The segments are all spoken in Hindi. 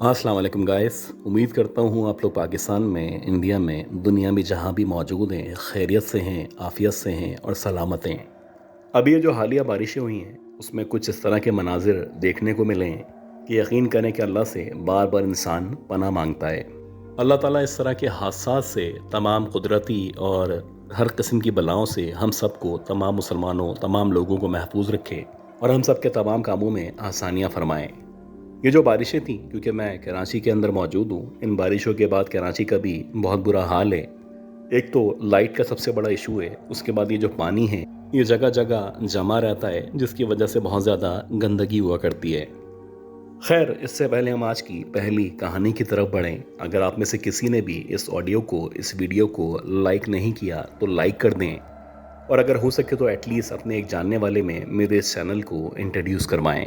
अस्सलाम वालेकुम गाइस। उम्मीद करता हूँ आप लोग पाकिस्तान में, इंडिया में, दुनिया में जहाँ भी मौजूद हैं, खैरियत से हैं, आफ़ियत से हैं और सलामत हैं। अब ये जो हालिया बारिशें हुई हैं, उसमें कुछ इस तरह के मनाज़िर देखने को मिले हैं कि यकीन करें कि अल्लाह से बार-बार इंसान पनाह माँगता है। अल्लाह ताला इस तरह के हादसात से, तमाम कुदरती और हर किस्म की बलाओं से हम सबको, तमाम मुसलमानों, तमाम लोगों को महफूज़ रखे और हम सब के तमाम कामों में आसानियाँ फ़रमाएँ। ये जो बारिशें थीं, क्योंकि मैं कराची के अंदर मौजूद हूँ, इन बारिशों के बाद कराची का भी बहुत बुरा हाल है। एक तो लाइट का सबसे बड़ा इशू है, उसके बाद ये जो पानी है, ये जगह जगह जमा रहता है, जिसकी वजह से बहुत ज़्यादा गंदगी हुआ करती है। खैर, इससे पहले हम आज की पहली कहानी की तरफ बढ़ें। अगर आप में से किसी ने भी इस ऑडियो को, इस वीडियो को लाइक नहीं किया तो लाइक कर दें, और अगर हो सके तो एटलीस्ट अपने एक जानने वाले में मेरे इस चैनल को इंट्रोड्यूस करवाएं।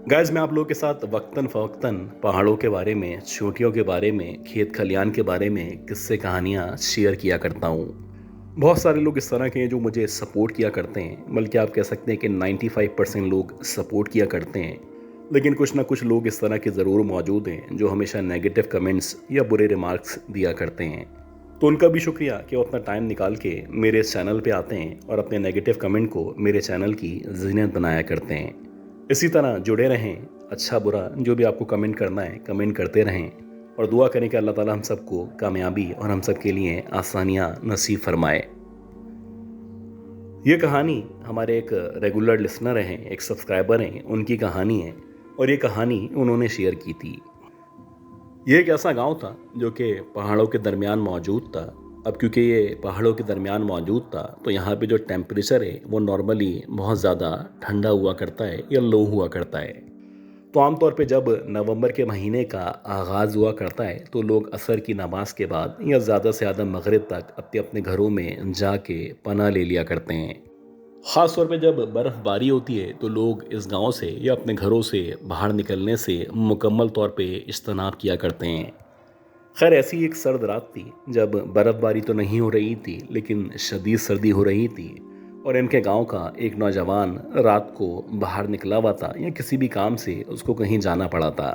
गाइस, मैं आप लोगों के साथ वक्तन फ़वक्तन पहाड़ों के बारे में, चोटियों के बारे में, खेत खलियान के बारे में किस्से कहानियाँ शेयर किया करता हूँ। बहुत सारे लोग इस तरह के हैं जो मुझे सपोर्ट किया करते हैं, बल्कि आप कह सकते हैं कि 95% लोग सपोर्ट किया करते हैं। लेकिन कुछ ना कुछ लोग इस तरह के ज़रूर मौजूद हैं जो हमेशा नेगेटिव कमेंट्स या बुरे रिमार्क्स दिया करते हैं। तो उनका भी शुक्रिया कि वो अपना टाइम निकाल के मेरे इस चैनल पे आते हैं और अपने नेगेटिव कमेंट को मेरे चैनल की ज़ीनत बनाया करते हैं। इसी तरह जुड़े रहें, अच्छा बुरा जो भी आपको कमेंट करना है कमेंट करते रहें, और दुआ करें कि अल्लाह ताला हम सबको कामयाबी और हम सब के लिए आसानियाँ नसीब फरमाए। ये कहानी हमारे एक रेगुलर लिसनर हैं, एक सब्सक्राइबर हैं, उनकी कहानी है, और ये कहानी उन्होंने शेयर की थी। ये एक ऐसा गांव था जो कि पहाड़ों के दरमियान मौजूद था। अब क्योंकि ये पहाड़ों के दरमियान मौजूद था, तो यहाँ पे जो टेम्परेचर है वो नॉर्मली बहुत ज़्यादा ठंडा हुआ करता है या लो हुआ करता है। तो आमतौर पे जब नवंबर के महीने का आगाज़ हुआ करता है, तो लोग असर की नमाज के बाद या ज़्यादा से ज़्यादा मगरिब तक अपने अपने घरों में जाके पनाह ले लिया करते हैं। ख़ास तौर पे जब बर्फ़बारी होती है, तो लोग इस गांव से या अपने घरों से बाहर निकलने से मुकम्मल तौर पे इज्तनाब किया करते हैं। खैर, ऐसी एक सर्द रात थी जब बर्फ़बारी तो नहीं हो रही थी, लेकिन शदीद सर्दी हो रही थी, और इनके गांव का एक नौजवान रात को बाहर निकला हुआ था या किसी भी काम से उसको कहीं जाना पड़ा था।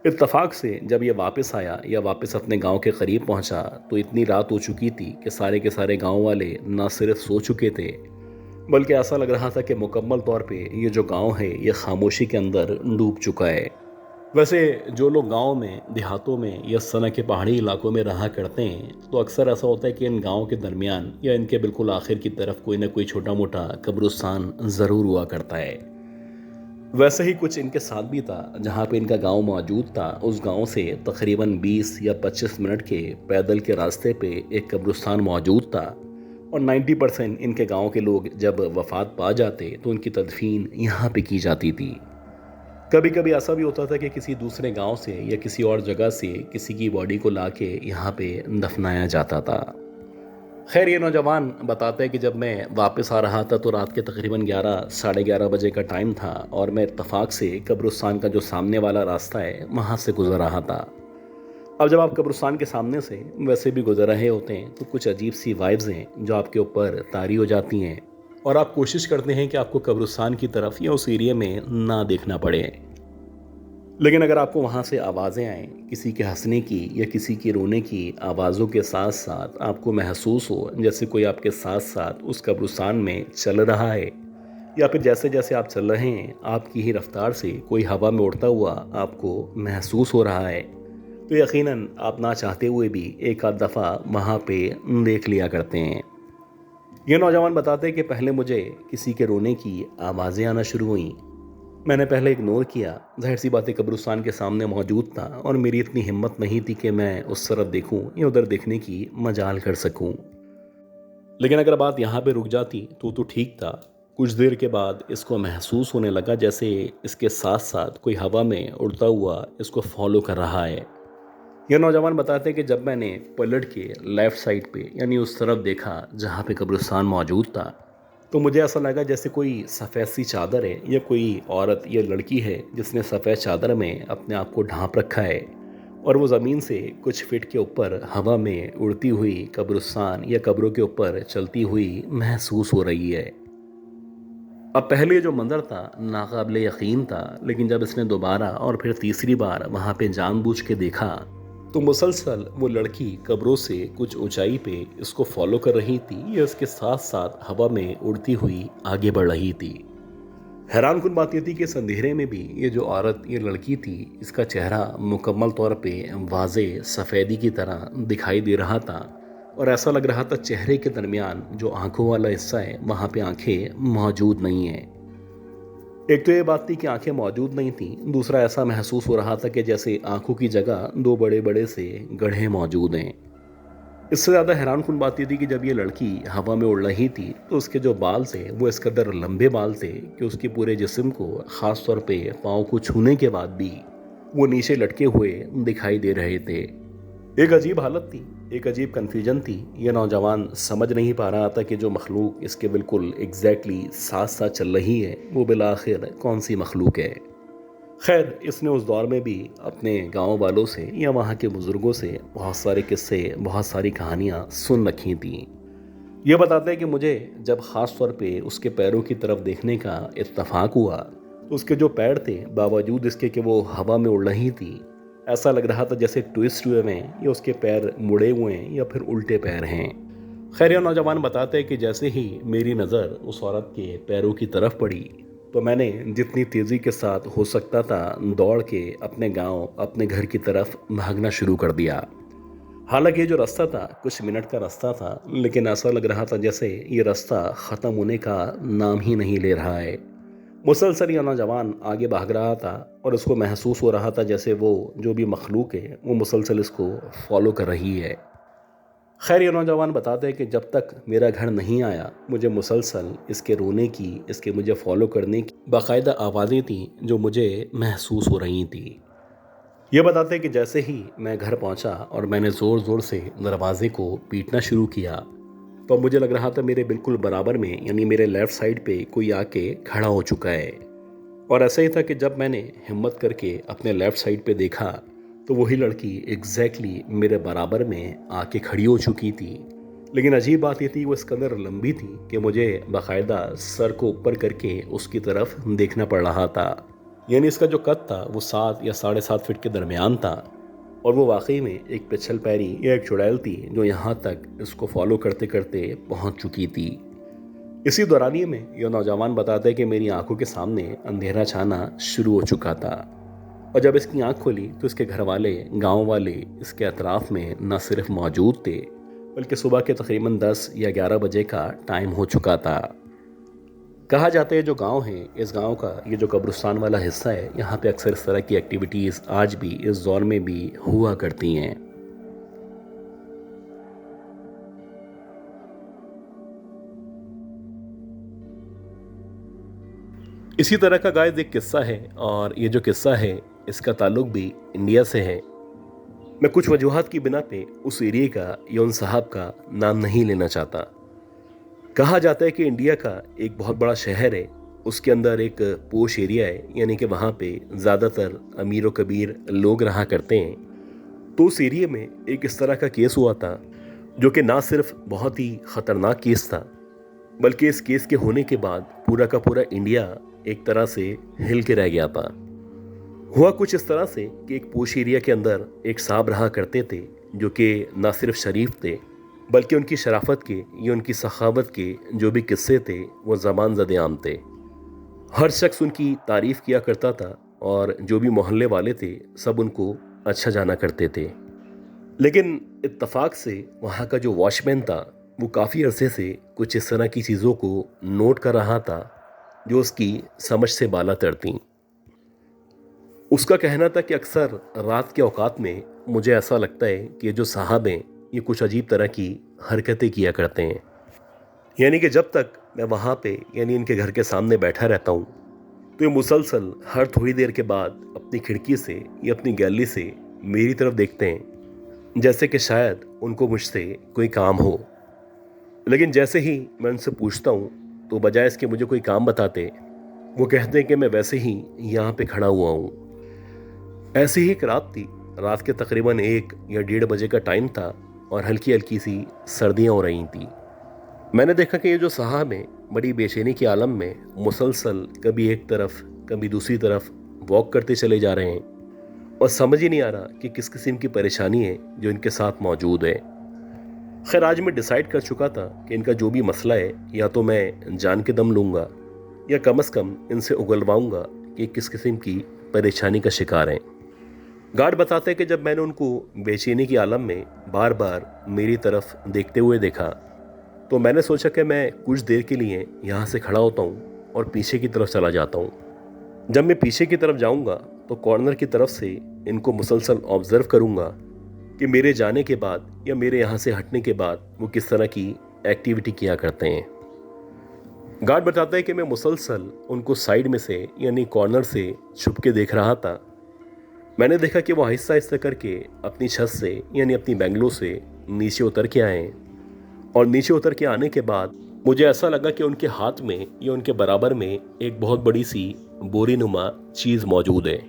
इत्तफाक से जब ये वापस आया या वापस अपने गांव के करीब पहुंचा, तो इतनी रात हो चुकी थी कि सारे के सारे गांव वाले ना सिर्फ सो चुके थे, बल्कि ऐसा लग रहा था कि मुकम्मल तौर पे ये जो गांव है ये खामोशी के अंदर डूब चुका है। वैसे जो लोग गांव में, देहातों में या इस तरह के पहाड़ी इलाकों में रहा करते हैं, तो अक्सर ऐसा होता है कि इन गांव के दरमियान या इनके बिल्कुल आखिर की तरफ कोई ना कोई छोटा मोटा कब्रिस्तान ज़रूर हुआ करता है। वैसे ही कुछ इनके साथ भी था। जहाँ पे इनका गांव मौजूद था, उस गांव से तकरीबन 20 या 25 मिनट के पैदल के रास्ते पे एक कब्रिस्तान मौजूद था, और 90% इनके गांव के लोग जब वफात पा जाते तो उनकी तदफीन यहाँ पे की जाती थी। कभी कभी ऐसा भी होता था कि किसी दूसरे गांव से या किसी और जगह से किसी की बॉडी को लाके यहाँ पे दफनाया जाता था। खैर, ये नौजवान बताता है कि जब मैं वापस आ रहा था तो रात के तकरीबन 11 साढ़े 11 बजे का टाइम था, और मैं इत्तफाक से कब्रिस्तान का जो सामने वाला रास्ता है वहाँ से गुजर रहा था। अब जब आप कब्रिस्तान के सामने से वैसे भी गुजर रहे होते हैं, तो कुछ अजीब सी वाइब्स हैं जो आपके ऊपर तारी हो जाती हैं, और आप कोशिश करते हैं कि आपको कब्रिस्तान की तरफ या उस एरिया में ना देखना पड़े। लेकिन अगर आपको वहाँ से आवाज़ें आएँ, किसी के हंसने की या किसी के रोने की आवाज़ों के साथ साथ आपको महसूस हो जैसे कोई आपके साथ साथ उस कब्रिस्तान में चल रहा है, या फिर जैसे जैसे आप चल रहे हैं आपकी ही रफ्तार से कोई हवा में उड़ता हुआ आपको महसूस हो रहा है, तो यकीनन आप ना चाहते हुए भी एक आध दफ़ा वहाँ पे देख लिया करते हैं। ये नौजवान बताते हैं कि पहले मुझे किसी के रोने की आवाज़ें आना शुरू हुई। मैंने पहले इग्नोर किया, ज़ाहिर सी बात है कब्रिस्तान के सामने मौजूद था, और मेरी इतनी हिम्मत नहीं थी कि मैं उस तरफ देखूं या उधर देखने की मजाल कर सकूं। लेकिन अगर बात यहाँ पे रुक जाती तो ठीक था। कुछ देर के बाद इसको महसूस होने लगा जैसे इसके साथ साथ कोई हवा में उड़ता हुआ इसको फॉलो कर रहा है। यह नौजवान बताते हैं कि जब मैंने पलट के लेफ़्ट साइड पे यानी उस तरफ देखा जहाँ पे कब्रिस्तान मौजूद था, तो मुझे ऐसा लगा जैसे कोई सफ़ेद सी चादर है या कोई औरत या लड़की है जिसने सफ़ेद चादर में अपने आप को ढांप रखा है, और वो ज़मीन से कुछ फीट के ऊपर हवा में उड़ती हुई कब्रिस्तान या कब्रों के ऊपर चलती हुई महसूस हो रही है। अब पहले जो मंजर था नाकाबिले यकीन था, लेकिन जब इसने दोबारा और फिर तीसरी बार वहाँ पे जानबूझ के देखा तो मुसलसल वो लड़की कब्रों से कुछ ऊंचाई पे इसको फॉलो कर रही थी या इसके साथ साथ हवा में उड़ती हुई आगे बढ़ रही थी। हैरानकुन बात यह थी कि इस अंधेरे में भी ये जो औरत, ये लड़की थी, इसका चेहरा मुकम्मल तौर पे वाज़े सफ़ेदी की तरह दिखाई दे रहा था और ऐसा लग रहा था चेहरे के दरमियान जो आंखों वाला हिस्सा है वहाँ पे आंखें मौजूद नहीं हैं। एक तो ये बात थी कि आंखें मौजूद नहीं थी, दूसरा ऐसा महसूस हो रहा था कि जैसे आंखों की जगह दो बड़े बड़े से गड्ढे मौजूद हैं। इससे ज़्यादा हैरानकुन बात यह थी कि जब ये लड़की हवा में उड़ रही थी तो उसके जो बाल थे वो इस कदर लंबे बाल थे कि उसके पूरे जिस्म को, ख़ास तौर पे पाँव को छूने के बाद भी वो नीचे लटके हुए दिखाई दे रहे थे। एक अजीब हालत थी, एक अजीब कन्फ्यूजन थी। यह नौजवान समझ नहीं पा रहा था कि जो मखलूक इसके बिल्कुल एग्जैक्टली साथ साथ चल रही है वो बिलाखिर कौन सी मखलूक है। खैर, इसने उस दौर में भी अपने गांव वालों से या वहाँ के बुज़ुर्गों से बहुत सारे किस्से, बहुत सारी कहानियाँ सुन रखी थी। ये बताते हैं कि मुझे जब ख़ास तौर पे उसके पैरों की तरफ देखने का इत्तफाक हुआ तो उसके जो पैर थे, बावजूद इसके कि वो हवा में उड़ रही थी, ऐसा लग रहा था जैसे ट्विस्ट हुए हैं या उसके पैर मुड़े हुए हैं या फिर उल्टे पैर हैं। खैर, यह नौजवान बताते हैं कि जैसे ही मेरी नज़र उस औरत के पैरों की तरफ पड़ी तो मैंने जितनी तेज़ी के साथ हो सकता था दौड़ के अपने गांव, अपने घर की तरफ भागना शुरू कर दिया। हालांकि ये जो रास्ता था कुछ मिनट का रास्ता था, लेकिन ऐसा लग रहा था जैसे ये रास्ता ख़त्म होने का नाम ही नहीं ले रहा है। मुसलसल यह नौजवान आगे भाग रहा था और उसको महसूस हो रहा था जैसे वो जो भी मखलूक है वो मुसलसल इसको फॉलो कर रही है। खैर, ये नौजवान बताते हैं कि जब तक मेरा घर नहीं आया मुझे मुसलसल इसके रोने की, इसके मुझे फॉलो करने की बाकायदा आवाज़ें थी जो मुझे महसूस हो रही थी। ये बताते हैं कि जैसे ही मैं घर पहुंचा और मैंने ज़ोर ज़ोर से दरवाजे को पीटना शुरू किया तो मुझे लग रहा था मेरे बिल्कुल बराबर में, यानी मेरे लेफ़्ट साइड पे कोई आके खड़ा हो चुका है। और ऐसा ही था कि जब मैंने हिम्मत करके अपने लेफ़्ट साइड पे देखा तो वही लड़की एग्जैक्टली मेरे बराबर में आके खड़ी हो चुकी थी। लेकिन अजीब बात ये थी वो इस कदर लंबी थी कि मुझे बाकायदा सर को ऊपर करके उसकी तरफ देखना पड़ रहा था। यानी इसका जो कद था वो 7 या 7.5 फीट के दरमियान था और वो वाकई में एक पिछल पैरी या एक चुड़ैल थी जो यहाँ तक इसको फॉलो करते करते पहुँच चुकी थी। इसी दौरानिए में यह नौजवान बताता है कि मेरी आंखों के सामने अंधेरा छाना शुरू हो चुका था और जब इसकी आंख खोली तो इसके घर वाले, गांव वाले इसके अतराफ में न सिर्फ मौजूद थे बल्कि सुबह के तकरीबन 10 या 11 बजे का टाइम हो चुका था। कहा जाता है जो गांव है, इस गांव का ये जो कब्रिस्तान वाला हिस्सा है, यहाँ पे अक्सर इस तरह की एक्टिविटीज़ आज भी इस दौर में भी हुआ करती हैं। इसी तरह का गाइस एक किस्सा है और ये जो किस्सा है इसका ताल्लुक भी इंडिया से है। मैं कुछ वजूहात की बिना पे उस एरिया का या उन साहब का नाम नहीं लेना चाहता। कहा जाता है कि इंडिया का एक बहुत बड़ा शहर है, उसके अंदर एक पोश एरिया है, यानी कि वहाँ पे ज़्यादातर अमीर व कबीर लोग रहा करते हैं। तो उस एरिया में एक इस तरह का केस हुआ था जो कि ना सिर्फ बहुत ही ख़तरनाक केस था बल्कि इस केस के होने के बाद पूरा का पूरा इंडिया एक तरह से हिल के रह गया था। हुआ कुछ इस तरह से कि एक पोश एरिया के अंदर एक साहब रहा करते थे जो कि ना सिर्फ शरीफ थे बल्कि उनकी शराफत के या उनकी सखावत के जो भी किस्से थे वो ज़बान ज़द-ए-आम थे। हर शख्स उनकी तारीफ़ किया करता था और जो भी मोहल्ले वाले थे सब उनको अच्छा जाना करते थे। लेकिन इत्तफाक से वहाँ का जो वॉचमैन था वो काफ़ी अरसे से कुछ इस तरह की चीज़ों को नोट कर रहा था जो उसकी समझ से बाला तर थीं। उसका कहना था कि अक्सर रात के औकात में मुझे ऐसा लगता है कि ये जो साहब हैं ये कुछ अजीब तरह की हरकतें किया करते हैं। यानी कि जब तक मैं वहाँ पे यानी इनके घर के सामने बैठा रहता हूँ तो ये मुसलसल हर थोड़ी देर के बाद अपनी खिड़की से या अपनी गैलरी से मेरी तरफ देखते हैं जैसे कि शायद उनको मुझसे कोई काम हो। लेकिन जैसे ही मैं उनसे पूछता हूँ तो बजाय इसके मुझे कोई काम बताते वो कहते हैं कि मैं वैसे ही यहाँ पे खड़ा हुआ हूँ। ऐसी ही एक रात थी, रात के तकरीबन 1 या 1:30 बजे का टाइम था और हल्की हल्की सी सर्दियाँ हो रही थी। मैंने देखा कि ये जो साहब हैं बड़ी बेचैनी के आलम में मुसलसल कभी एक तरफ कभी दूसरी तरफ वॉक करते चले जा रहे हैं और समझ ही नहीं आ रहा कि किस किस्म की परेशानी है जो इनके साथ मौजूद है। खैर, आज मैं डिसाइड कर चुका था कि इनका जो भी मसला है या तो मैं जान के दम लूँगा या कम से कम इनसे उगलवाऊँगा कि किस किस्म की परेशानी का शिकार हैं। गार्ड बताते हैं कि जब मैंने उनको बेचैनी की आलम में बार बार मेरी तरफ देखते हुए देखा तो मैंने सोचा कि मैं कुछ देर के लिए यहाँ से खड़ा होता हूँ और पीछे की तरफ चला जाता हूँ। जब मैं पीछे की तरफ जाऊँगा तो कॉर्नर की तरफ से इनको मुसलसल ऑब्जर्व करूँगा कि मेरे जाने के बाद या मेरे यहाँ से हटने के बाद वो किस तरह की एक्टिविटी किया करते हैं। गार्ड बताता है कि मैं मुसलसल उनको साइड में से यानी कॉर्नर से छुप के देख रहा था। मैंने देखा कि वो आहिस्ता आहिस्ता करके अपनी छत से यानी अपनी बैंगलो से नीचे उतर के आए और नीचे उतर के आने के बाद मुझे ऐसा लगा कि उनके हाथ में या उनके बराबर में एक बहुत बड़ी सी बोरी नुमा चीज़ मौजूद है।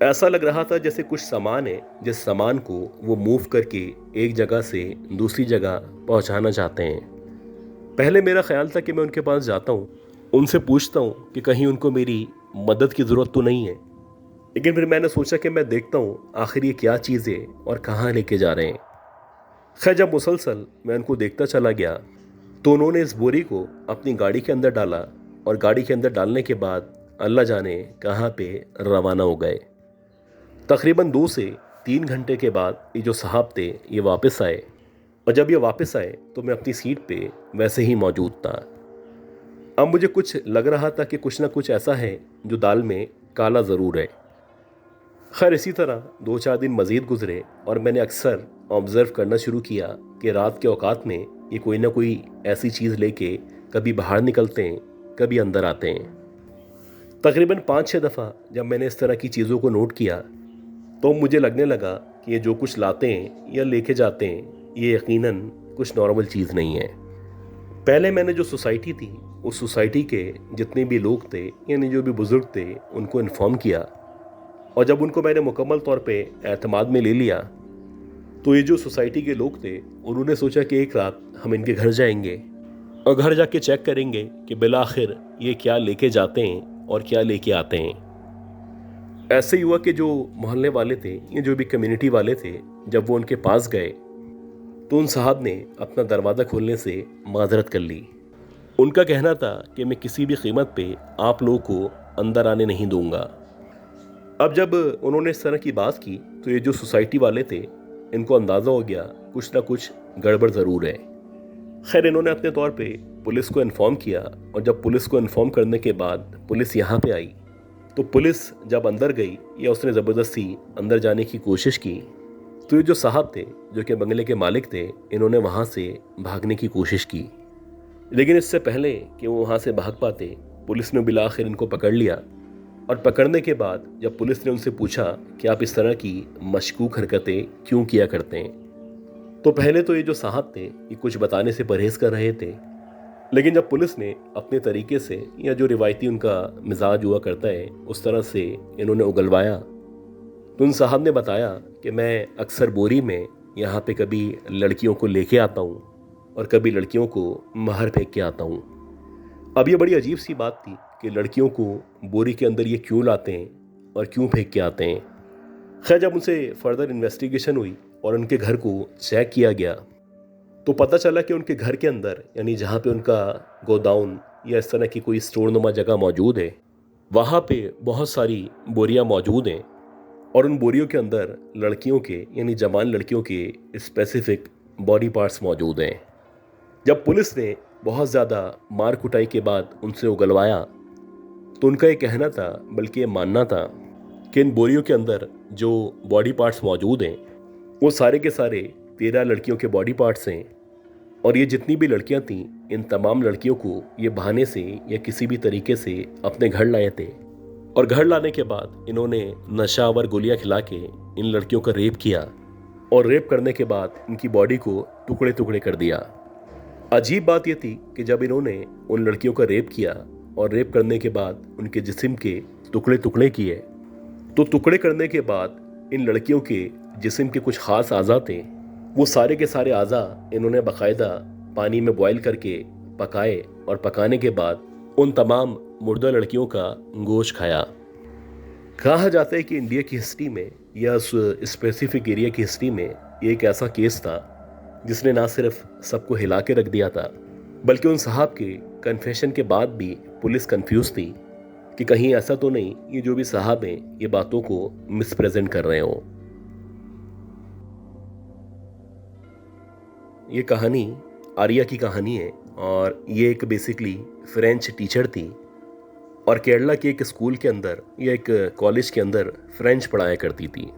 ऐसा लग रहा था जैसे कुछ सामान है जिस सामान को वो मूव करके एक जगह से दूसरी जगह पहुंचाना चाहते हैं। पहले मेरा ख्याल था कि मैं उनके पास जाता हूँ, उनसे पूछता हूँ कि कहीं उनको मेरी मदद की ज़रूरत तो नहीं है, लेकिन फिर मैंने सोचा कि मैं देखता हूँ आखिर ये क्या चीज़ है और कहाँ लेके जा रहे हैं। खैर, जब मुसलसल मैं उनको देखता चला गया तो उन्होंने इस बोरी को अपनी गाड़ी के अंदर डाला और गाड़ी के अंदर डालने के बाद अल्लाह जाने कहाँ पे रवाना हो गए। तकरीबन 2 से 3 घंटे के बाद ये जो साहब थे ये वापस आए और जब ये वापस आए तो मैं अपनी सीट पे वैसे ही मौजूद था। अब मुझे कुछ लग रहा था कि कुछ ना कुछ ऐसा है जो दाल में काला ज़रूर है। खैर, इसी तरह 2-4 दिन मज़ीद गुजरे और मैंने अक्सर ऑब्ज़र्व करना शुरू किया कि रात के औकात में ये कोई ना कोई ऐसी चीज़ लेके कभी बाहर निकलते हैं, कभी अंदर आते हैं। तकरीबन 5-6 दफ़ा जब मैंने इस तरह की चीज़ों को नोट किया तो मुझे लगने लगा कि ये जो कुछ लाते हैं या लेके जाते हैं ये यकीनन कुछ नॉर्मल चीज़ नहीं है। पहले मैंने जो सोसाइटी थी उस सोसाइटी के जितने भी लोग थे यानी जो भी बुज़ुर्ग थे उनको इन्फॉर्म किया और जब उनको मैंने मुकम्मल तौर पे एतमाद में ले लिया तो ये जो सोसाइटी के लोग थे उन्होंने सोचा कि एक रात हम इनके घर जाएंगे और घर जाके चेक करेंगे कि बिलाखिर ये क्या लेके जाते हैं और क्या लेके आते हैं। ऐसे ही हुआ कि जो मोहल्ले वाले थे या जो भी कम्युनिटी वाले थे जब वो उनके पास गए तो उन साहब ने अपना दरवाज़ा खोलने से माजरत कर ली। उनका कहना था कि मैं किसी भी कीमत पे आप लोगों को अंदर आने नहीं दूंगा। अब जब उन्होंने इस तरह की बात की तो ये जो सोसाइटी वाले थे इनको अंदाज़ा हो गया कुछ ना कुछ गड़बड़ ज़रूर है। खैर, इन्होंने अपने तौर पे पुलिस को इन्फॉर्म किया और जब पुलिस को इन्फॉर्म करने के बाद पुलिस यहाँ पे आई तो पुलिस जब अंदर गई या उसने ज़बरदस्ती अंदर जाने की कोशिश की तो ये जो साहब थे जो कि बंगले के मालिक थे इन्होंने वहाँ से भागने की कोशिश की, लेकिन इससे पहले कि वो वहाँ से भाग पाते पुलिस ने बिलाखिर इनको पकड़ लिया। और पकड़ने के बाद जब पुलिस ने उनसे पूछा कि आप इस तरह की मशकूक हरकतें क्यों किया करते हैं तो पहले तो ये जो साहब थे ये कुछ बताने से परहेज कर रहे थे, लेकिन जब पुलिस ने अपने तरीके से या जो रिवायती उनका मिजाज हुआ करता है उस तरह से इन्होंने उगलवाया तो उन साहब ने बताया कि मैं अक्सर बोरी में यहाँ पे कभी लड़कियों को लेके आता हूँ और कभी लड़कियों को महर फेंक के आता हूँ। अब ये बड़ी अजीब सी बात थी कि लड़कियों को बोरी के अंदर ये क्यों लाते हैं और क्यों फेंक के आते हैं। खैर, जब उनसे फर्दर इन्वेस्टिगेशन हुई और उनके घर को चेक किया गया तो पता चला कि उनके घर के अंदर यानी जहाँ पे उनका गोदाउन या इस तरह की कोई स्टोर नुमा जगह मौजूद है वहाँ पे बहुत सारी बोरियाँ मौजूद हैं और उन बोरियों के अंदर लड़कियों के यानी जवान लड़कियों के स्पेसिफिक बॉडी पार्ट्स मौजूद हैं। जब पुलिस ने बहुत ज़्यादा मार कुटाई के बाद उनसे उगलवाया तो उनका ये कहना था, बल्कि ये मानना था कि इन बोरियों के अंदर जो बॉडी पार्ट्स मौजूद हैं वो सारे के सारे 13 लड़कियों के बॉडी पार्ट्स हैं और ये जितनी भी लड़कियां थीं इन तमाम लड़कियों को ये बहाने से या किसी भी तरीके से अपने घर लाए थे और घर लाने के बाद इन्होंने नशावर गोलियां खिला के इन लड़कियों का रेप किया और रेप करने के बाद इनकी बॉडी को टुकड़े टुकड़े कर दिया। अजीब बात यह थी कि जब इन्होंने उन लड़कियों का रेप किया और रेप करने के बाद उनके जिस्म के टुकड़े टुकड़े किए तो टुकड़े करने के बाद इन लड़कियों के जिस्म के कुछ ख़ास आज़ा थे वो सारे के सारे आज़ा इन्होंने बाकायदा पानी में बॉयल करके पकाए और पकाने के बाद उन तमाम मुर्दा लड़कियों का गोश्त खाया। कहा जाता है कि इंडिया की हिस्ट्री में या उस स्पेसिफिक एरिया की हिस्ट्री में ये एक ऐसा केस था जिसने ना सिर्फ सबको हिला के रख दिया था, बल्कि उन साहब के कन्फेशन के बाद भी पुलिस कंफ्यूज थी कि कहीं ऐसा तो नहीं ये जो भी साहब हैं ये बातों को मिसप्रेजेंट कर रहे हों। ये कहानी आर्या की कहानी है और ये एक बेसिकली फ्रेंच टीचर थी और केरला के एक स्कूल के अंदर या एक कॉलेज के अंदर फ्रेंच पढ़ाया करती थी।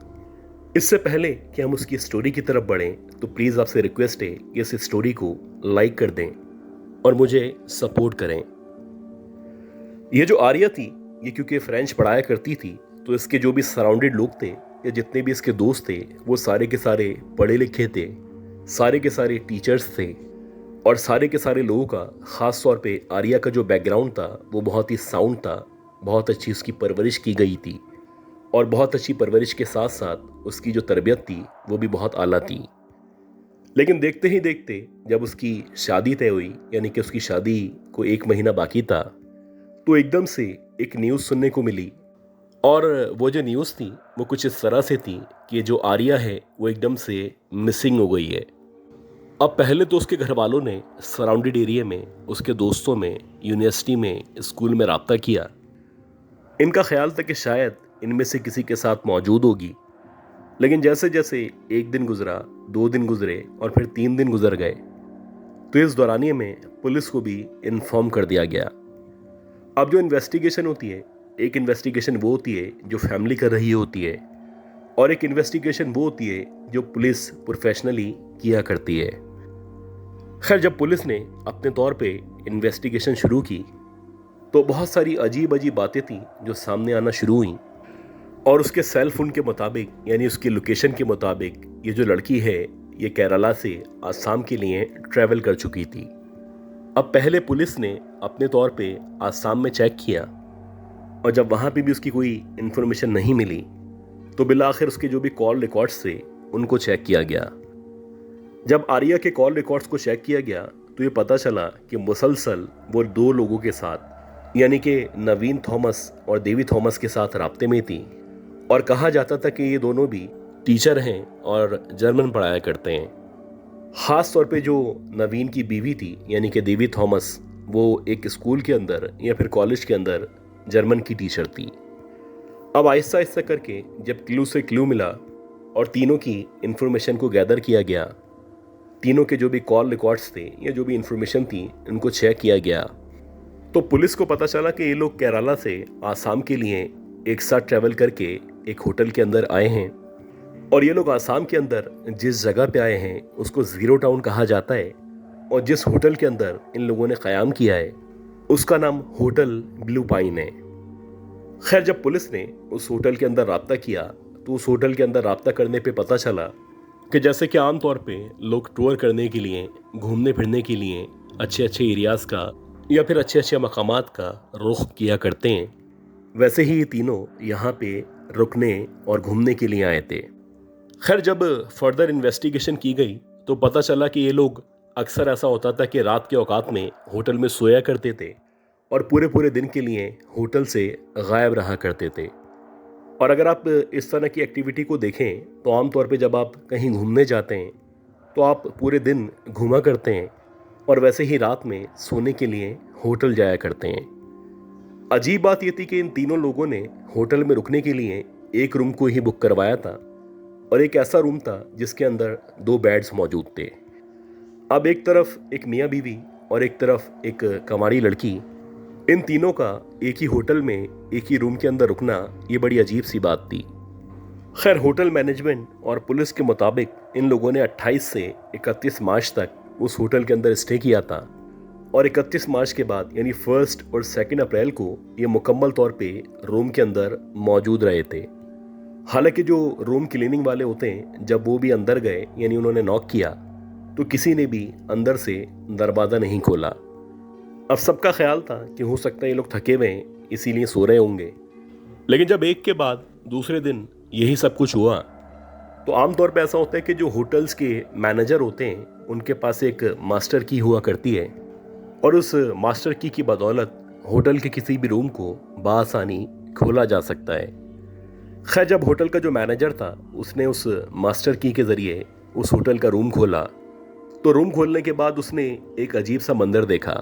इससे पहले कि हम उसकी स्टोरी की तरफ बढ़ें तो प्लीज़ आपसे रिक्वेस्ट है कि इस स्टोरी को लाइक कर दें और मुझे सपोर्ट करें। ये जो आर्या थी ये क्योंकि फ्रेंच पढ़ाया करती थी तो इसके जो भी सराउंडेड लोग थे या जितने भी इसके दोस्त थे वो सारे के सारे पढ़े लिखे थे, सारे के सारे टीचर्स थे और सारे के सारे लोगों का ख़ास तौर पे आर्या का जो बैकग्राउंड था वो बहुत ही साउंड था, बहुत अच्छी उसकी परवरिश की गई थी और बहुत अच्छी परवरिश के साथ साथ उसकी जो तरबियत थी वो भी बहुत आला थी। लेकिन देखते ही देखते जब उसकी शादी तय हुई, यानी कि उसकी शादी को 1 महीना बाकी था, तो एकदम से एक न्यूज़ सुनने को मिली और वो जो न्यूज़ थी वो कुछ इस तरह से थी कि जो आर्या है वो एकदम से मिसिंग हो गई है। अब पहले तो उसके घर वालों ने सराउंडेड एरिया में, उसके दोस्तों में, यूनिवर्सिटी में, स्कूल में रब्ता किया। इनका ख्याल था कि शायद इनमें से किसी के साथ मौजूद होगी, लेकिन जैसे जैसे 1 दिन गुजरा, 2 दिन गुजरे और फिर 3 दिन गुजर गए तो इस दौरानिए में पुलिस को भी इन्फॉर्म कर दिया गया। अब जो इन्वेस्टिगेशन होती है, एक इन्वेस्टिगेशन वो होती है जो फैमिली कर रही होती है और एक इन्वेस्टिगेशन वो होती है जो पुलिस प्रोफेशनली किया करती है। खैर, जब पुलिस ने अपने तौर पे इन्वेस्टिगेशन शुरू की तो बहुत सारी अजीब अजीब बातें थी जो सामने आना शुरू हुई और उसके सेल फोन के मुताबिक, यानी उसकी लोकेशन के मुताबिक, ये जो लड़की है ये केरला से आसाम के लिए ट्रैवल कर चुकी थी। अब पहले पुलिस ने अपने तौर पे आसाम में चेक किया और जब वहाँ पे भी उसकी कोई इन्फॉर्मेशन नहीं मिली तो बिलाखिर उसके जो भी कॉल रिकॉर्ड्स थे उनको चेक किया गया। जब आर्या के कॉल रिकॉर्ड्स को चेक किया गया तो ये पता चला कि मुसलसल वो 2 लोगों के साथ, यानी कि नवीन थॉमस और देवी थॉमस के साथ राब्ते में थी और कहा जाता था कि ये दोनों भी टीचर हैं और जर्मन पढ़ाया करते हैं। ख़ास तौर पे जो नवीन की बीवी थी, यानी कि देवी थॉमस, वो एक स्कूल के अंदर या फिर कॉलेज के अंदर जर्मन की टीचर थी। अब आहिस्ता आहिस्ता करके जब क्लू से क्लू मिला और तीनों की इन्फॉर्मेशन को गैदर किया गया, तीनों के जो भी कॉल रिकॉर्ड्स थे या जो भी इन्फॉर्मेशन थी उनको चेक किया गया, तो पुलिस को पता चला कि ये लोग केरला से आसाम के लिए एक साथ ट्रैवल करके एक होटल के अंदर आए हैं और ये लोग आसाम के अंदर जिस जगह पे आए हैं उसको ज़ीरो टाउन कहा जाता है और जिस होटल के अंदर इन लोगों ने क़याम किया है उसका नाम होटल ब्लू पाइन है। खैर, जब पुलिस ने उस होटल के अंदर राब्ता किया तो उस होटल के अंदर राब्ता करने पे पता चला कि जैसे कि आम तौर पे लोग टूर करने के लिए, घूमने फिरने के लिए अच्छे अच्छे एरियाज़ का या फिर अच्छे अच्छे मकामात का रुख किया करते हैं, वैसे ही ये तीनों यहाँ पे रुकने और घूमने के लिए आए थे। खैर, जब फर्दर इन्वेस्टिगेशन की गई तो पता चला कि ये लोग, अक्सर ऐसा होता था कि रात के औकात में होटल में सोया करते थे और पूरे पूरे दिन के लिए होटल से गायब रहा करते थे। और अगर आप इस तरह की एक्टिविटी को देखें तो आमतौर पे जब आप कहीं घूमने जाते हैं तो आप पूरे दिन घूमा करते हैं और वैसे ही रात में सोने के लिए होटल जाया करते हैं। अजीब बात ये थी कि इन तीनों लोगों ने होटल में रुकने के लिए एक रूम को ही बुक करवाया था और एक ऐसा रूम था जिसके अंदर 2 बेड्स मौजूद थे। अब एक तरफ एक मियाँ बीवी और एक तरफ एक कमारी लड़की, इन तीनों का एक ही होटल में एक ही रूम के अंदर रुकना ये बड़ी अजीब सी बात थी। खैर, होटल मैनेजमेंट और पुलिस के मुताबिक इन लोगों ने 28 से 31 मार्च तक उस होटल के अंदर स्टे किया था और 31 मार्च के बाद यानी 1 और 2 अप्रैल को ये मुकम्मल तौर पे रूम के अंदर मौजूद रहे थे। हालांकि जो रूम क्लीनिंग वाले होते हैं जब वो भी अंदर गए, यानी उन्होंने नॉक किया, तो किसी ने भी अंदर से दरवाज़ा नहीं खोला। अब सबका ख्याल था कि हो सकता है ये लोग थके हुए हैं इसीलिए सो रहे होंगे। लेकिन जब एक के बाद दूसरे दिन यही सब कुछ हुआ तो आमतौर पे ऐसा होता है कि जो होटल्स के मैनेजर होते हैं उनके पास एक मास्टर की हुआ करती है और उस मास्टर की बदौलत होटल के किसी भी रूम को बआसानी खोला जा सकता है। खैर, जब होटल का जो मैनेजर था उसने उस मास्टर की के ज़रिए उस होटल का रूम खोला तो रूम खोलने के बाद उसने एक अजीब सा मंजर देखा।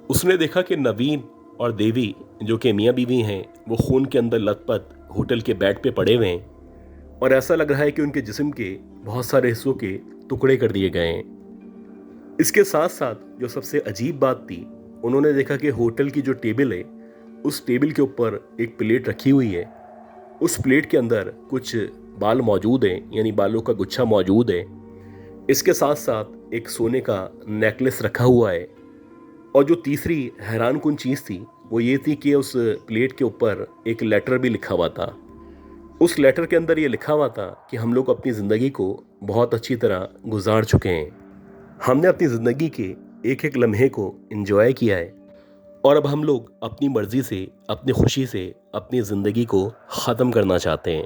उसने देखा कि नवीन और देवी जो कि मियाँ बीवी हैं वो खून के अंदर लथपथ होटल के बेड पे पड़े हुए हैं और ऐसा लग रहा है कि उनके जिस्म के बहुत सारे हिस्सों के टुकड़े कर दिए गए हैं। इसके साथ साथ जो सबसे अजीब बात थी, उन्होंने देखा कि होटल की जो टेबल है उस टेबल के ऊपर एक प्लेट रखी हुई है। उस प्लेट के अंदर कुछ बाल मौजूद हैं, यानी बालों का गुच्छा मौजूद है। इसके साथ साथ एक सोने का नेकलेस रखा हुआ है और जो तीसरी हैरान कुन चीज़ थी वो ये थी कि उस प्लेट के ऊपर एक लेटर भी लिखा हुआ था। उस लेटर के अंदर ये लिखा हुआ था कि हम लोग अपनी ज़िंदगी को बहुत अच्छी तरह गुजार चुके हैं, हमने अपनी ज़िंदगी के एक एक लम्हे को एंजॉय किया है और अब हम लोग अपनी मर्ज़ी से, अपनी खुशी से अपनी ज़िंदगी को ख़त्म करना चाहते हैं।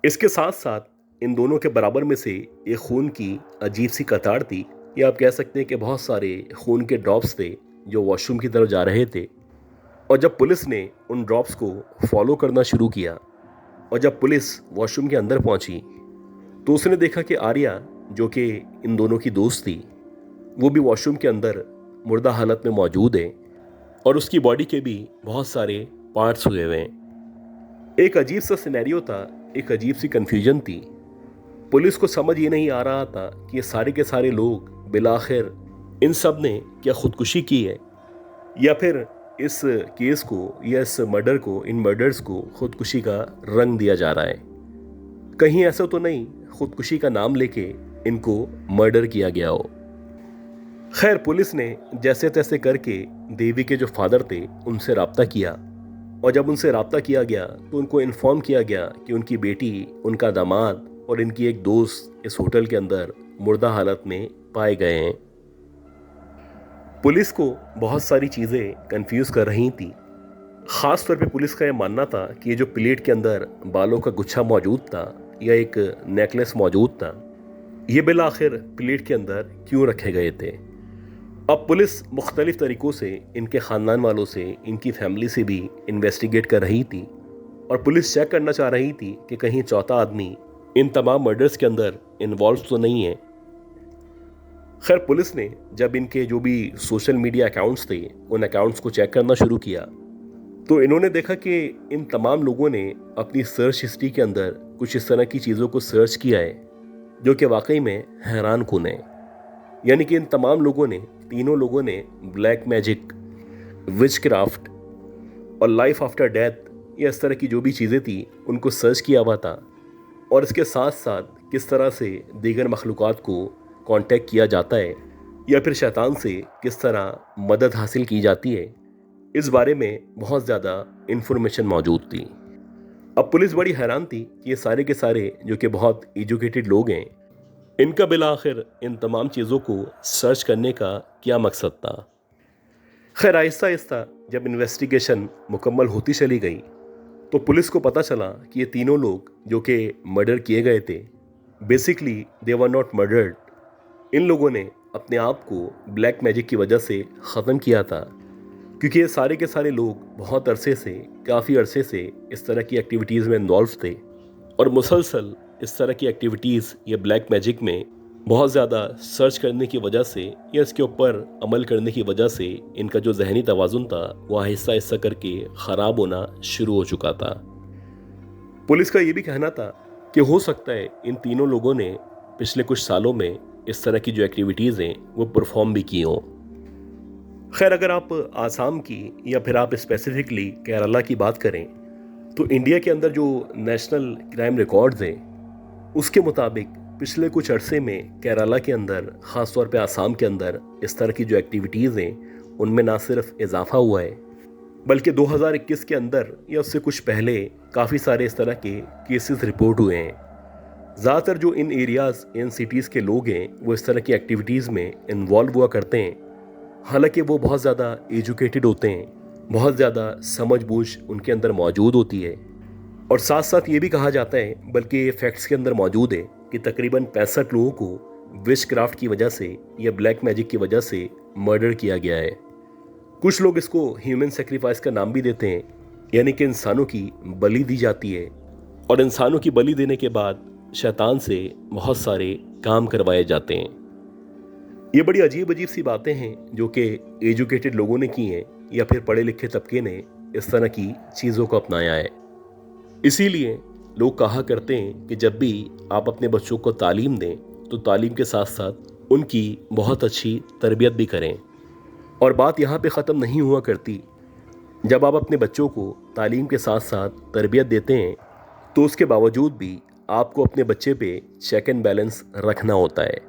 इसके साथ साथ इन दोनों के बराबर में से एक खून की अजीब सी कतार थी, या आप कह सकते हैं कि बहुत सारे खून के ड्रॉप्स थे जो वॉशरूम की तरफ जा रहे थे। और जब पुलिस ने उन ड्रॉप्स को फॉलो करना शुरू किया और जब पुलिस वॉशरूम के अंदर पहुंची तो उसने देखा कि आर्या, जो कि इन दोनों की दोस्त थी, वो भी वॉशरूम के अंदर मुर्दा हालत में मौजूद है और उसकी बॉडी के भी बहुत सारे पार्ट्स हुए हुए हैं। एक अजीब सा सिनेरियो था, एक अजीब सी कन्फ्यूजन थी। पुलिस को समझ ये नहीं आ रहा था कि ये सारे के सारे लोग बिलाखिर इन सब ने क्या खुदकुशी की है या फिर इस केस को या इस मर्डर को, इन मर्डर्स को खुदकुशी का रंग दिया जा रहा है। कहीं ऐसा तो नहीं खुदकुशी का नाम लेके इनको मर्डर किया गया हो। खैर, पुलिस ने जैसे तैसे करके देवी के जो फादर थे उनसे रब्ता किया और जब उनसे रब्ता किया गया तो उनको इन्फॉर्म किया गया कि उनकी बेटी, उनका दामाद और इनकी एक दोस्त इस होटल के अंदर मुर्दा हालत में पाए गए हैं। पुलिस को बहुत सारी चीज़ें कंफ्यूज कर रही थी। ख़ास तौर पे पुलिस का यह मानना था कि ये जो प्लेट के अंदर बालों का गुच्छा मौजूद था या एक नेकलेस मौजूद था, ये बिलाखिर प्लेट के अंदर क्यों रखे गए थे। अब पुलिस मुख्तलिफ तरीक़ों से इनके ख़ानदान वालों से, इनकी फैमिली से भी इन्वेस्टिगेट कर रही थी और पुलिस चेक करना चाह रही थी कि कहीं चौथा आदमी इन तमाम मर्डर्स के अंदर इन्वॉल्व तो नहीं है। खैर, पुलिस ने जब इनके जो भी सोशल मीडिया अकाउंट्स थे उन अकाउंट्स को चेक करना शुरू किया तो इन्होंने देखा कि इन तमाम लोगों ने अपनी सर्च हिस्ट्री के अंदर कुछ इस तरह की चीज़ों को सर्च किया है जो कि वाकई में हैरान कुन है। यानी कि इन तमाम लोगों ने, तीनों लोगों ने ब्लैक मैजिक, विच क्राफ्ट और लाइफ आफ्टर डेथ या इस तरह की जो भी चीज़ें थी उनको सर्च किया हुआ था और इसके साथ साथ किस तरह से दीगर मखलूक़ात को कांटेक्ट किया जाता है या फिर शैतान से किस तरह मदद हासिल की जाती है, इस बारे में बहुत ज़्यादा इन्फॉर्मेशन मौजूद थी। अब पुलिस बड़ी हैरान थी कि ये सारे के सारे जो कि बहुत एजुकेटेड लोग हैं, इनका बिलाखिर इन तमाम चीज़ों को सर्च करने का क्या मकसद था। खैर, आहिस्ता आहिस्ता जब इन्वेस्टिगेशन मुकम्मल होती चली गई तो पुलिस को पता चला कि ये तीनों लोग जो कि मर्डर किए गए थे, basically they were not murdered. इन लोगों ने अपने आप को ब्लैक मैजिक की वजह से ख़त्म किया था, क्योंकि ये सारे के सारे लोग बहुत अरसे से, काफ़ी अरसे से इस तरह की एक्टिविटीज़ में इन्वॉल्व थे और मुसलसल इस तरह की एक्टिविटीज़ या ब्लैक मैजिक में बहुत ज़्यादा सर्च करने की वजह से या इसके ऊपर अमल करने की वजह से इनका जो जहनी तवाज़ुन था वह आहिस्ता आहिस्ता करके ख़राब होना शुरू हो चुका था। पुलिस का ये भी कहना था कि हो सकता है इन तीनों लोगों ने पिछले कुछ सालों में इस तरह की जो एक्टिविटीज़ हैं वो परफॉर्म भी की हों। खैर, अगर आप आसाम की या फिर आप स्पेसिफिकली केरला की बात करें तो इंडिया के अंदर जो नेशनल क्राइम रिकॉर्ड्स हैं उसके मुताबिक पिछले कुछ अरसे में केरला के अंदर, ख़ास तौर पे आसाम के अंदर इस तरह की जो एक्टिविटीज़ हैं उनमें ना सिर्फ इजाफा हुआ है बल्कि 2021 के अंदर या उससे कुछ पहले काफ़ी सारे इस तरह के केसेस रिपोर्ट हुए हैं। ज़्यादातर जो इन एरियाज़, इन सिटीज़ के लोग हैं वो इस तरह की एक्टिविटीज़ में इन्वॉल्व हुआ करते हैं। हालांकि वो बहुत ज़्यादा एजुकेटेड होते हैं, बहुत ज़्यादा समझ बूझ उनके अंदर मौजूद होती है और साथ साथ ये भी कहा जाता है, बल्कि ये फैक्ट्स के अंदर मौजूद है कि तकरीबन 65 लोगों को विश क्राफ्ट की वजह से या ब्लैक मैजिक की वजह से मर्डर किया गया है। कुछ लोग इसको ह्यूमन सेक्रीफाइस का नाम भी देते हैं, यानी कि इंसानों की बलि दी जाती है और इंसानों की बलि देने के बाद शैतान से बहुत सारे काम करवाए जाते हैं। ये बड़ी अजीब अजीब सी बातें हैं जो कि एजुकेटेड लोगों ने की हैं या फिर पढ़े लिखे तबके ने इस तरह की चीज़ों को अपनाया है। इसीलिए लोग कहा करते हैं कि जब भी आप अपने बच्चों को तालीम दें तो तालीम के साथ साथ उनकी बहुत अच्छी तरबियत भी करें। और बात यहाँ पे ख़त्म नहीं हुआ करती। जब आप अपने बच्चों को तालीम के साथ साथ तरबियत देते हैं तो उसके बावजूद भी आपको अपने बच्चे पे चेक एंड बैलेंस रखना होता है।